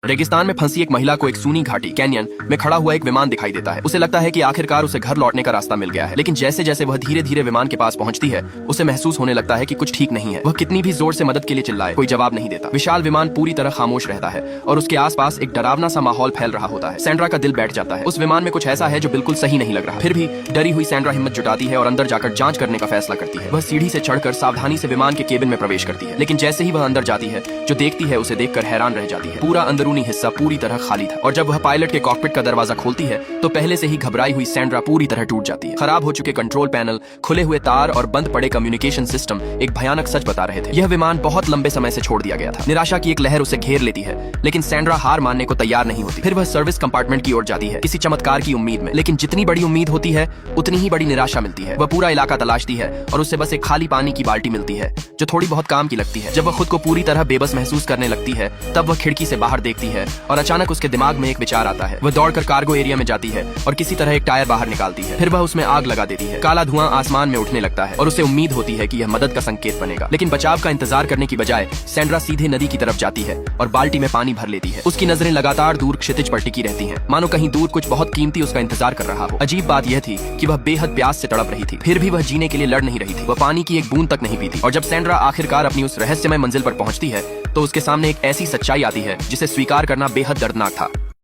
रेगिस्तान में फंसी एक महिला को एक सूनी घाटी कैनियन में खड़ा हुआ एक विमान दिखाई देता है। उसे लगता है कि आखिरकार उसे घर लौटने का रास्ता मिल गया है, लेकिन जैसे जैसे वह धीरे धीरे विमान के पास पहुंचती है उसे महसूस होने लगता है कि कुछ ठीक नहीं है। वह कितनी भी जोर से मदद के लिए चिल्लाए, कोई जवाब नहीं देता। विशाल विमान पूरी तरह खामोश रहता है और उसके आसपास एक डरावना सा माहौल फैल रहा होता है। सैंड्रा का दिल बैठ जाता है। उस विमान में कुछ ऐसा है जो बिल्कुल सही नहीं लग रहा। फिर भी डरी हुई सैंड्रा हिम्मत जुटाती है और अंदर जाकर जांच करने का फैसला करती है। वह सीढ़ी से चढ़कर सावधानी से विमान के केबिन में प्रवेश करती है, लेकिन जैसे ही वह अंदर जाती है जो देखती है उसे देखकर हैरान रह जाती है। पूरा अंदरूनी हिस्सा पूरी तरह खाली था और जब वह पायलट के कॉकपिट का दरवाजा खोलती है तो पहले से ही घबराई हुई सैंड्रा पूरी तरह टूट जाती है। खराब हो चुके कंट्रोल पैनल, खुले हुए तार और बंद पड़े कम्युनिकेशन सिस्टम एक भयानक सच बता रहे थे। यह विमान बहुत लंबे समय से छोड़ दिया गया था। निराशा की एक लहर उसे घेर लेती है, लेकिन सैंड्रा हार मानने को तैयार नहीं होती। फिर वह सर्विस कंपार्टमेंट की ओर जाती है, किसी चमत्कार की उम्मीद में, लेकिन जितनी बड़ी उम्मीद होती है उतनी ही बड़ी निराशा मिलती है। वह पूरा इलाका तलाशती है और उसे बस एक खाली पानी की बाल्टी मिलती है जो थोड़ी बहुत काम की लगती है। जब वह खुद को पूरी तरह बेबस महसूस करने लगती है तब वह खिड़की से बाहर देखती है और अचानक उसके दिमाग में एक विचार आता है। वह दौड़कर कार्गो एरिया में जाती है और किसी तरह एक टायर बाहर निकालती है। फिर वह उसमें आग लगा देती है। काला धुआं आसमान में उठने लगता है और उसे उम्मीद होती है कि यह मदद का संकेत बनेगा, लेकिन बचाव का इंतजार करने की बजाय सैंड्रा सीधे नदी की तरफ जाती है और बाल्टी में पानी भर लेती है। उसकी नजरें लगातार दूर क्षितिज पर टिकी रहती हैं, मानो कहीं दूर कुछ बहुत कीमती उसका इंतजार कर रहा हो। अजीब बात यह थी कि वह बेहद प्यास से तड़प रही थी, फिर भी वह जीने के लिए लड़ नहीं रही थी। वह पानी की एक बूंद तक नहीं पीती और जब सैंड्रा आखिरकार अपनी उस रहस्यमय मंजिल पर पहुंचती है तो उसके सामने एक ऐसी सच्चाई आती है जिसे स्वीकार करना बेहद दर्दनाक था।